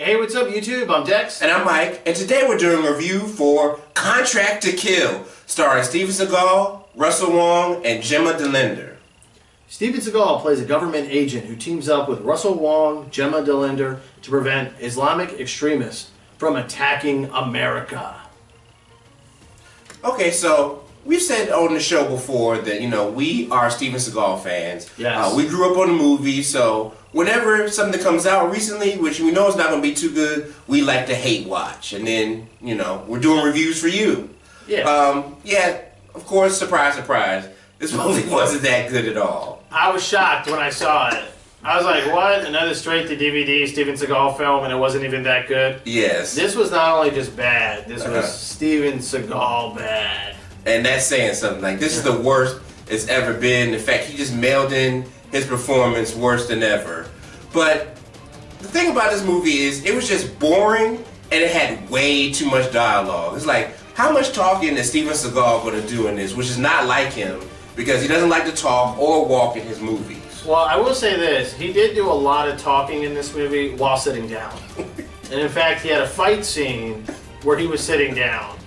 Hey, what's up YouTube? I'm Dex. And I'm Mike, and today we're doing a review for Contract to Kill, starring Steven Seagal, Russell Wong, and Gemma DeLinder. Steven Seagal plays a government agent who teams up with Russell Wong, Gemma DeLinder to prevent Islamic extremists from attacking America. Okay, so we've said on the show before that, we are Steven Seagal fans. Yes. We grew up on the movie, so whenever something comes out recently, which we know is not going to be too good, we like to hate watch. And then, we're doing reviews for you. Yeah. Of course, surprise, surprise. This movie wasn't that good at all. I was shocked when I saw it. I was like, what? Another straight-to-DVD Steven Seagal film, and it wasn't even that good? Yes. This was not only just bad, this was Steven Seagal bad. And that's saying something. Like, this is the worst it's ever been. In fact, he just mailed in his performance worse than ever. But the thing about this movie is it was just boring, and it had way too much dialogue. It's like, how much talking is Steven Seagal going to do in this, which is not like him, because he doesn't like to talk or walk in his movies. Well, I will say this. He did do a lot of talking in this movie while sitting down. And in fact, he had a fight scene where he was sitting down.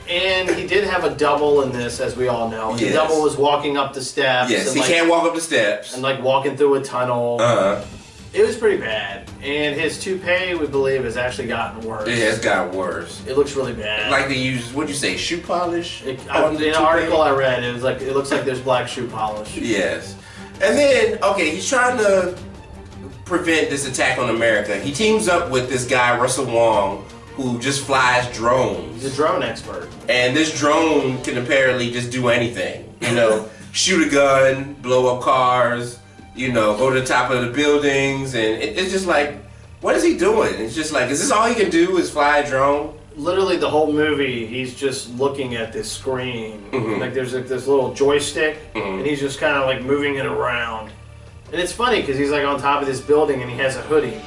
And he did have a double in this, as we all know. The double was walking up the steps. Yes, he can't walk up the steps. And walking through a tunnel. It was pretty bad. And his toupee, we believe, has actually gotten worse. It has gotten worse. It looks really bad. Like they use, what'd you say, shoe polish? In an article I read, it looks like there's black shoe polish. Yes. And then, he's trying to prevent this attack on America. He teams up with this guy, Russell Wong, who just flies drones. He's a drone expert. And this drone can apparently just do anything. Shoot a gun, blow up cars, go to the top of the buildings. And it's just like, what is he doing? It's just like, is this all he can do is fly a drone? Literally the whole movie, he's just looking at this screen. Like there's this little joystick, and he's just kind of moving it around. And it's funny because he's on top of this building and he has a hoodie,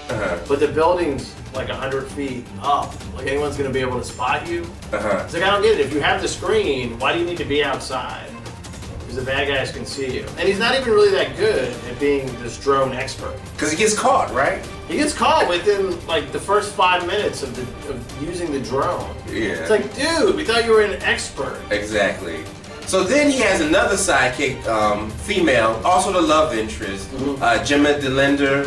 but the building's 100 feet up. Anyone's gonna be able to spot you. It's like, I don't get it. If you have the screen, why do you need to be outside? Because the bad guys can see you. And he's not even really that good at being this drone expert. Because he gets caught, right? He gets caught within the first 5 minutes of using the drone. Yeah. It's like, dude, we thought you were an expert. Exactly. So then he has another sidekick, female, also the love interest, Gemma DeLinder.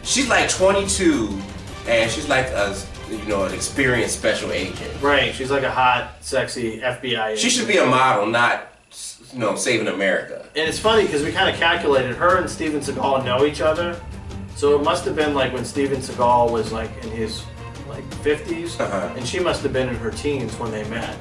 She's 22, and she's an experienced special agent. Right. She's a hot, sexy FBI agent. She should be a model, not saving America. And it's funny because we kind of calculated her and Steven Seagal know each other, so it must have been when Steven Seagal was in his 50s, and she must have been in her teens when they met.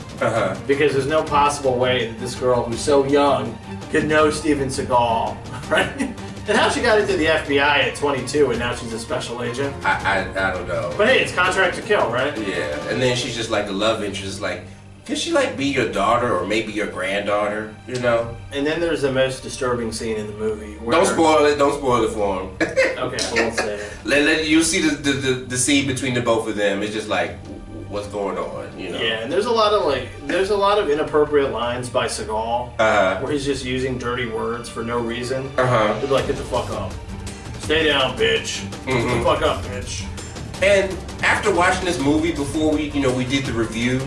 Because there's no possible way that this girl who's so young could know Steven Seagal, right? And how she got into the FBI at 22 and now she's a special agent? I don't know. But hey, it's Contract to Kill, right? Yeah, and then she's just the love interest, can she be your daughter or maybe your granddaughter, And then there's the most disturbing scene in the movie. Don't spoil it for him. Okay, I won't say it. You see the scene between the both of them. It's just what's going on, Yeah, and there's a lot of inappropriate lines by Seagal where he's just using dirty words for no reason. He'd be get the fuck up. Stay down, bitch. Get the fuck up, bitch. And after watching this movie before we did the review,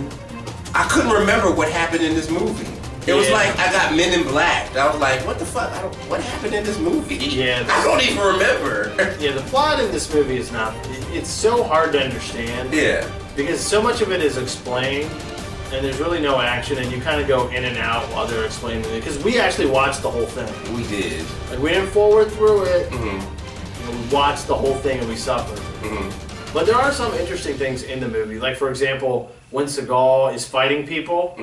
I couldn't remember what happened in this movie. It was I got Men in Black. I was like, what the fuck? What happened in this movie? Yeah. I don't even remember. Yeah, the plot in this movie is it's so hard to understand. Yeah. Because so much of it is explained, and there's really no action, and you kind of go in and out while they're explaining it. Because we actually watched the whole thing. We did. We didn't forward through it. We watched the whole thing and we suffered. But there are some interesting things in the movie. For example, when Seagal is fighting people,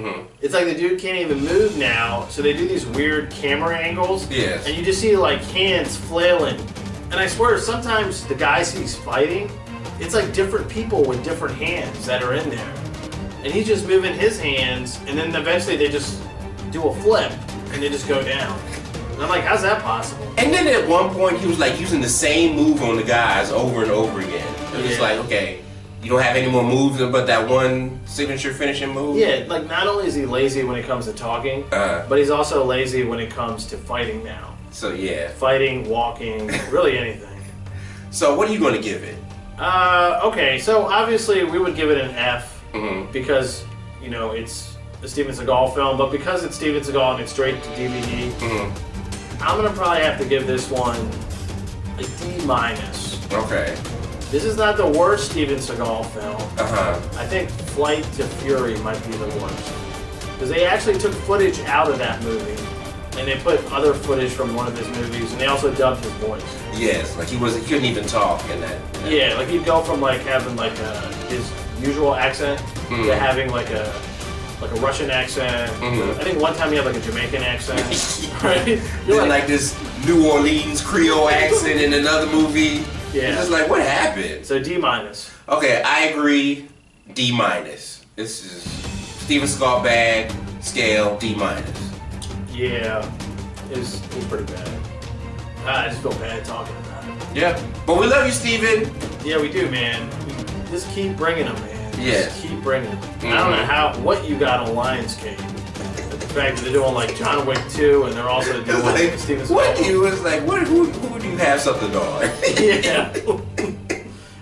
it's the dude can't even move now, so they do these weird camera angles. Yes. And you just see hands flailing. And I swear, sometimes the guys he's fighting, it's different people with different hands that are in there. And he's just moving his hands, and then eventually they just do a flip, and they just go down. And I'm like, how's that possible? And then at one point, he was using the same move on the guys over and over again. It's okay, you don't have any more moves but that one signature finishing move? Yeah, not only is he lazy when it comes to talking, but he's also lazy when it comes to fighting now. So yeah. Fighting, walking, really anything. So what are you going to give it? Okay, so obviously we would give it an F Mm-hmm. because, you know, it's a Steven Seagal film, but because it's Steven Seagal and it's straight to DVD, Mm-hmm. I'm gonna probably have to give this one a D-. Okay. This is not the worst Steven Seagal film. Uh-huh. I think Flight to Fury might be the worst. Because they actually took footage out of that movie, and they put other footage from one of his movies, and they also dubbed his voice. Yes, like he couldn't even talk in that. Yeah, like he'd go from like having like his usual accent to having like a Russian accent. I think one time he had like a Jamaican accent. Right? You're like this New Orleans Creole accent in another movie. Yeah. It's just like, what happened? So D-. Okay, I agree. D-. This is Steven Seagal bad scale D-. Yeah, it's pretty bad. I just feel bad talking about it. Yeah, but we love you, Steven. Yeah, we do, man. Just keep bringing them, man. Yeah. Just keep bringing them. I don't know what you got on Lionsgate. The fact that they're doing like John Wick 2 and they're also doing like, Steven Seagal. What do you? It's like, who do you have something on? Yeah.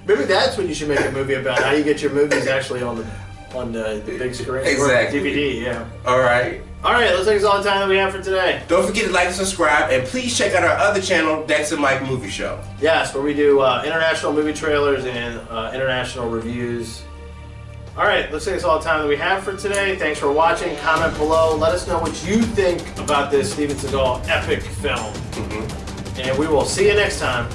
Maybe that's when you should make a movie about how you get your movies actually on the big screen. Exactly. Or DVD, yeah. All right. All right, looks like it's all the time that we have for today. Don't forget to like and subscribe, and please check out our other channel, Dex and Mike Movie Show. Yes, where we do international movie trailers and international reviews. All right, looks like it's all the time that we have for today. Thanks for watching. Comment below. Let us know what you think about this Steven Seagal epic film. And we will see you next time.